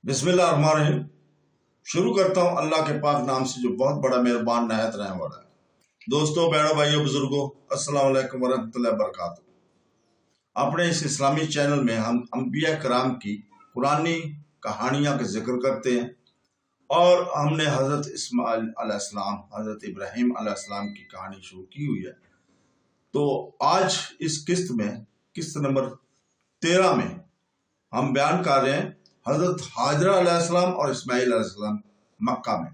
بسم اللہ الرحمن الرحیم۔ شروع کرتا ہوں اللہ کے پاک نام سے جو بہت بڑا مہربان نہایت رحم والا ہے۔ دوستوں، بہنوں، بھائیوں، بزرگوں، السلام علیکم ورحمۃ اللہ وبرکاتہ۔ اپنے اس اسلامی چینل میں ہم انبیاء کرام کی پرانی کہانیاں کا ذکر کرتے ہیں، اور ہم نے حضرت اسماعیل علیہ السلام، حضرت ابراہیم علیہ السلام کی کہانی شروع کی ہوئی ہے۔ تو آج اس قسط میں، قسط نمبر 13 میں ہم بیان کر رہے ہیں حضرت ہاجرہ علیہ السلام اور اسماعیل علیہ السلام مکہ میں۔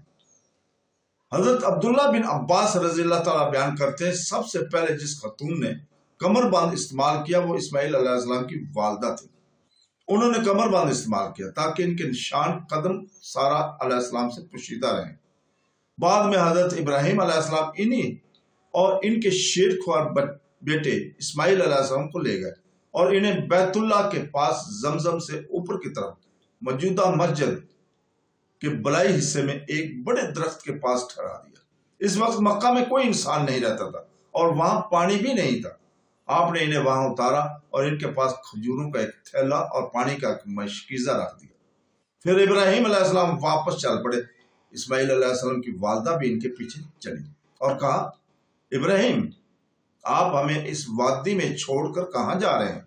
حضرت عبداللہ بن عباس رضی اللہ تعالیٰ بیان کرتے ہیں، سب سے پہلے جس خاتون نے کمر بند استعمال کیا وہ اسماعیل علیہ السلام کی والدہ تھی۔ انہوں نے کمر بند استعمال کیا تاکہ ان کے نشان قدم سارہ علیہ السلام سے پوشیدہ رہیں۔ بعد میں حضرت ابراہیم علیہ السلام انہی اور ان کے شیر خوار بیٹے اسماعیل علیہ السلام کو لے گئے اور انہیں بیت اللہ کے پاس زمزم سے اوپر کی طرف موجودہ مسجد کے بلائی حصے میں ایک بڑے درخت کے پاس ٹھہرا دیا۔ اس وقت مکہ میں کوئی انسان نہیں رہتا تھا اور وہاں پانی بھی نہیں تھا۔ آپ نے انہیں وہاں اتارا اور ان کے پاس کھجوروں کا ایک تھیلا اور پانی کا ایک مشکیزہ رکھ دیا۔ پھر ابراہیم علیہ السلام واپس چل پڑے۔ اسماعیل علیہ السلام کی والدہ بھی ان کے پیچھے چلی اور کہا، ابراہیم، آپ ہمیں اس وادی میں چھوڑ کر کہاں جا رہے ہیں؟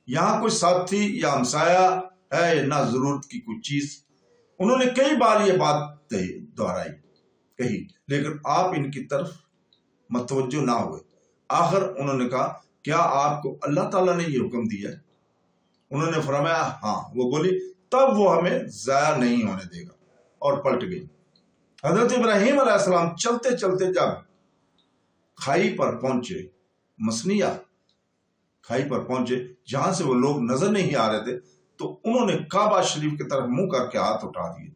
یہاں کوئی ساتھی یا ہمسایہ ہے یا نہ ضرورت کی کوئی چیز؟ انہوں نے کئی بار یہ بات کہی، لیکن آپ ان کی طرف متوجہ نہ ہوئے۔ آخر انہوں نے کہا، کیا آپ کو اللہ تعالیٰ نے یہ حکم دیا ہے؟ انہوں نے فرمایا، ہاں۔ وہ بولی، تب وہ ہمیں ضائع نہیں ہونے دے گا، اور پلٹ گئی۔ حضرت ابراہیم علیہ السلام چلتے چلتے جب کھائی پر پہنچے، مسنیہ کھائی پر پہنچے جہاں سے وہ لوگ نظر نہیں آ رہے تھے، تو انہوں نے کعبہ شریف کی طرف منہ کر کے ہاتھ اٹھا دیے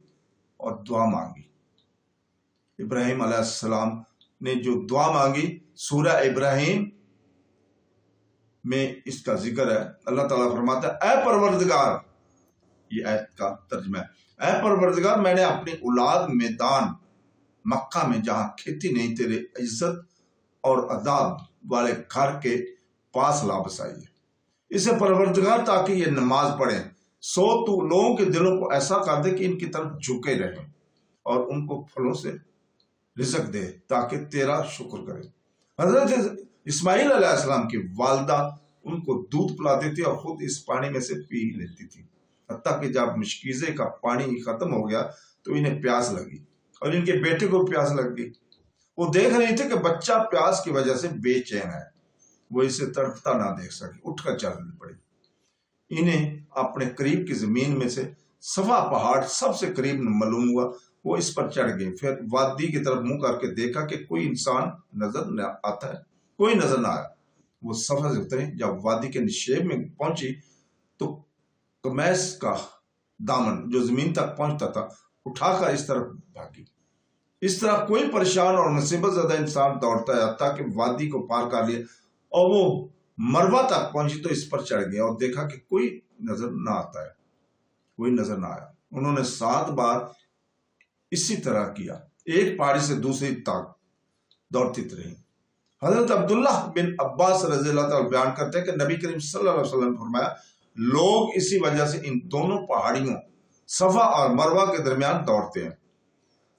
اور دعا مانگی۔ ابراہیم علیہ السلام نے جو دعا مانگی، سورہ ابراہیم میں اس کا ذکر ہے۔ اللہ تعالیٰ فرماتا ہے، اے پروردگار، یہ آیت کا ترجمہ ہے، اے پروردگار، میں نے اپنی اولاد میدان مکہ میں جہاں کھیتی نہیں تیرے عزت اور عذاب والے گھر کے پاس لا بسائی ہے۔ اسے پروردگار تاکہ یہ نماز پڑھیں، سو تو لوگوں کے دلوں کو ایسا کر دے کہ ان کی طرف جھکے رہیں، اور ان کو پھلوں سے رزق دے تاکہ تیرا شکر کرے۔ حضرت اسماعیل علیہ السلام کی والدہ ان کو دودھ پلاتی تھی اور خود اس پانی میں سے پی لیتی تھی، حتیٰ کہ جب مشکیزے کا پانی ختم ہو گیا تو انہیں پیاس لگی اور ان کے بیٹے کو پیاس لگ گئی۔ وہ دیکھ رہی تھی کہ بچہ پیاس کی وجہ سے بے چین ہے، وہ اسے تڑپتا نہ دیکھ سکی، اٹھ کر چلنے پڑی۔ انہیں اپنے قریب کی زمین میں سے صفا پہاڑ سب سے قریب معلوم ہوا، وہ اس پر چڑھ گئے۔ پھر وادی کی طرف منہ کر کے دیکھا کہ کوئی انسان نظر نہ آتا ہے، کوئی نظر نہ آیا۔ وہ صفا سے اترے، جب وادی کے نشیب میں پہنچی تو قمیص کا دامن جو زمین تک پہنچتا تھا اٹھا کر اس طرف بھاگی۔ اس طرح کوئی پریشان اور مصیبت زدہ انسان دوڑتا ہے حتیٰ کہ وادی کو پار کر لیا، اور وہ مروہ تک پہنچی تو اس پر چڑھ گیا اور دیکھا کہ کوئی نظر نہ آتا ہے، کوئی نظر نہ آیا۔ انہوں نے 7 بار اسی طرح کیا، ایک پہاڑی سے دوسری تک دوڑتی رہی۔ حضرت عبداللہ بن عباس رضی اللہ تعالیٰ بیان کرتے ہیں کہ نبی کریم صلی اللہ علیہ وسلم نے فرمایا، لوگ اسی وجہ سے ان دونوں پہاڑیوں صفا اور مروہ کے درمیان دوڑتے ہیں۔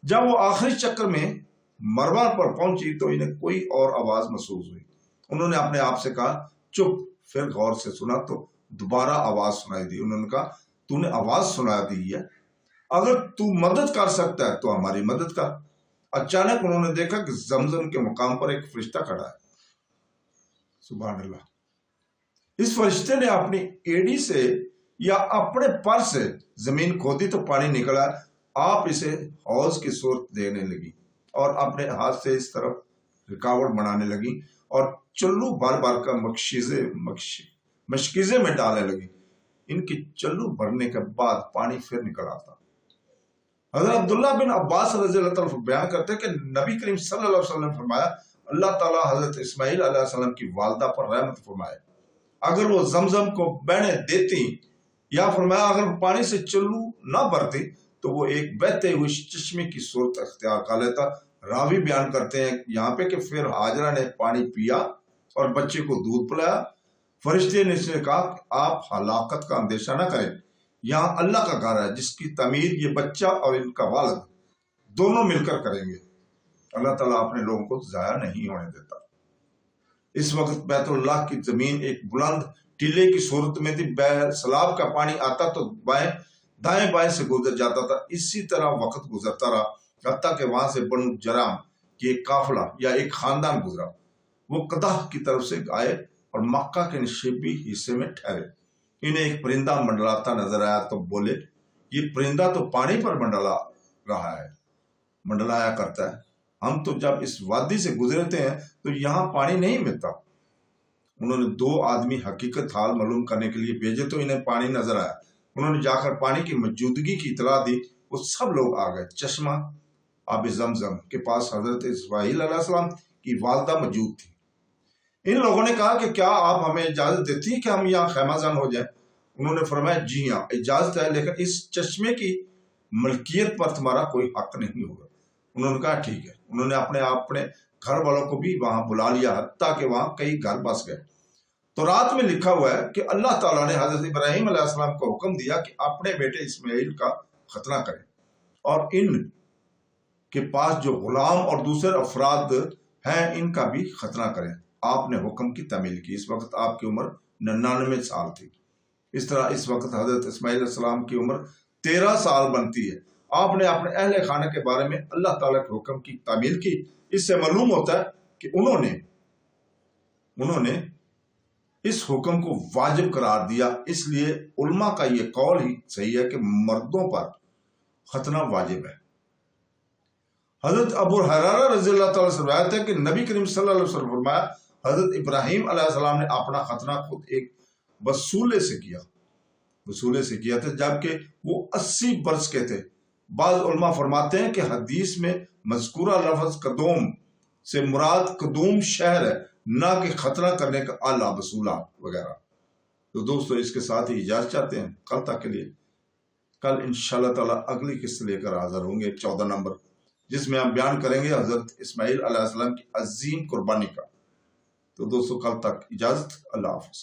جب وہ آخری چکر میں مروہ پر پہنچی تو انہیں کوئی اور آواز محسوس ہوئی۔ انہوں نے اپنے آپ سے کہا، چپ۔ پھر غور سے سنا تو دوبارہ آواز سنائی دی۔ انہوں نے کہا، تو نے آواز سنا دی ہے، اگر تو مدد کر سکتا ہے تو ہماری مدد کر۔ اچانک انہوں نے دیکھا کہ زمزم کے مقام پر ایک فرشتہ کھڑا ہے۔ سبحان اللہ۔ اس فرشتے نے اپنی ایڑی سے یا اپنے پر سے زمین کھودی تو پانی نکلا۔ آپ اسے حوض کی صورت دینے لگی اور اپنے ہاتھ سے اس طرف رکاوٹ بنانے لگی اور چلو بھر بھر کا مشکیزے میں ڈالنے لگی۔ ان کی چلو بھرنے کے بعد پانی پھر نکل آتا۔ حضرت عبداللہ بن عباس رضی اللہ تعالیٰ بیان کرتے ہیں کہ نبی کریم صلی اللہ علیہ وسلم نے فرمایا، اللہ تعالیٰ حضرت اسماعیل علیہ السلام کی والدہ پر رحمت فرمائے، اگر وہ زمزم کو بہنے دیتی، یا فرمایا اگر پانی سے چلو نہ بھرتی تو وہ ایک بہتے ہوئے چشمے کی صورت اختیار کر لیتا۔ راوی بیان کرتے ہیں یہاں پہ کہ پھر ہاجرہ نے پانی پیا اور بچے کو دودھ پلایا۔ فرشتے نے اس نے کہا کہ آپ ہلاکت کا اندیشہ نہ کریں، یہاں اللہ کا گھر ہے جس کی تعمیر یہ بچہ اور ان کا والد دونوں مل کر کریں گے۔ اللہ تعالیٰ اپنے لوگوں کو ضائع نہیں ہونے دیتا۔ اس وقت بیت اللہ کی زمین ایک بلند ٹیلے کی صورت میں تھی، سیلاب کا پانی آتا تو دائیں بائیں سے گزر جاتا تھا۔ اسی طرح وقت گزرتا رہا حتیٰ کہ وہاں سے بنو جرام کی ایک قافلہ یا ایک خاندان گزرا۔ وہ قدح کی طرف سے آئے اور مکہ کے نشیبی حصے میں ٹھہرے۔ انہیں ایک پرندہ منڈلاتا نظر آیا تو بولے، یہ پرندہ تو پانی پر منڈلایا کرتا ہے، ہم تو جب اس وادی سے گزرتے ہیں تو یہاں پانی نہیں ملتا۔ انہوں نے 2 آدمی حقیقت حال معلوم کرنے کے لیے بھیجے تو انہیں پانی نظر آیا۔ انہوں نے جا کر پانی کی موجودگی کی اطلاع دی۔ وہ سب لوگ آ گئے۔ چشمہ آب زمزم کے پاس حضرت اسماعیل علیہ السلام کی والدہ موجود تھی۔ ان لوگوں نے کہا کہ کیا آپ ہمیں اجازت دیتی ہیں کہ ہم یہاں خیمہ زن ہو جائیں؟ انہوں نے فرمایا، جی ہاں اجازت ہے، لیکن اس چشمے کی ملکیت پر تمہارا کوئی حق نہیں ہوگا۔ انہوں نے کہا ٹھیک ہے۔ انہوں نے اپنے گھر والوں کو بھی وہاں بلا لیا، حتیٰ کہ وہاں کئی گھر بس گئے۔ تو رات میں لکھا ہوا ہے کہ اللہ تعالیٰ نے حضرت ابراہیم علیہ السلام کو حکم دیا کہ اپنے بیٹے اسماعیل کا ختنہ کریں اور ان کے پاس جو غلام اور دوسرے افراد ہیں ان کا بھی ختنہ کریں۔ آپ نے حکم کی تعمیل کی۔ اس وقت آپ کی عمر 99 سال تھی۔ اس طرح اس وقت حضرت اسماعیل علیہ السلام کی عمر 13 سال بنتی ہے۔ آپ نے اپنے اہل خانہ کے بارے میں اللہ تعالیٰ کے حکم کی تعمیل کی۔ اس سے معلوم ہوتا ہے کہ انہوں نے اس حکم کو واجب قرار دیا۔ اس لیے علماء کا یہ قول ہی صحیح ہے کہ مردوں پر ختنہ واجب ہے۔ حضرت ابو ہریرہ رضی اللہ تعالیٰ سے روایت ہے کہ نبی کریم صلی اللہ علیہ وسلم فرمایا، حضرت ابراہیم علیہ السلام نے اپنا ختنہ خود ایک وسولے سے کیا تھا جبکہ وہ 80 برس کے تھے۔ بعض علماء فرماتے ہیں کہ حدیث میں مذکورہ لفظ قدوم سے مراد قدوم شہر ہے، نہ کہ ختنہ کرنے کا اعلیٰ وسولہ وغیرہ۔ تو دوستو اس کے ساتھ ہی اجازت چاہتے ہیں کل تک کے لیے۔ کل انشاءاللہ تعالیٰ اگلی قسط لے کر حاضر ہوں گے، 14 نمبر، جس میں ہم بیان کریں گے حضرت اسماعیل علیہ السلام کی عظیم قربانی کا۔ تو دوستو کل تک اجازت، اللہ حافظ۔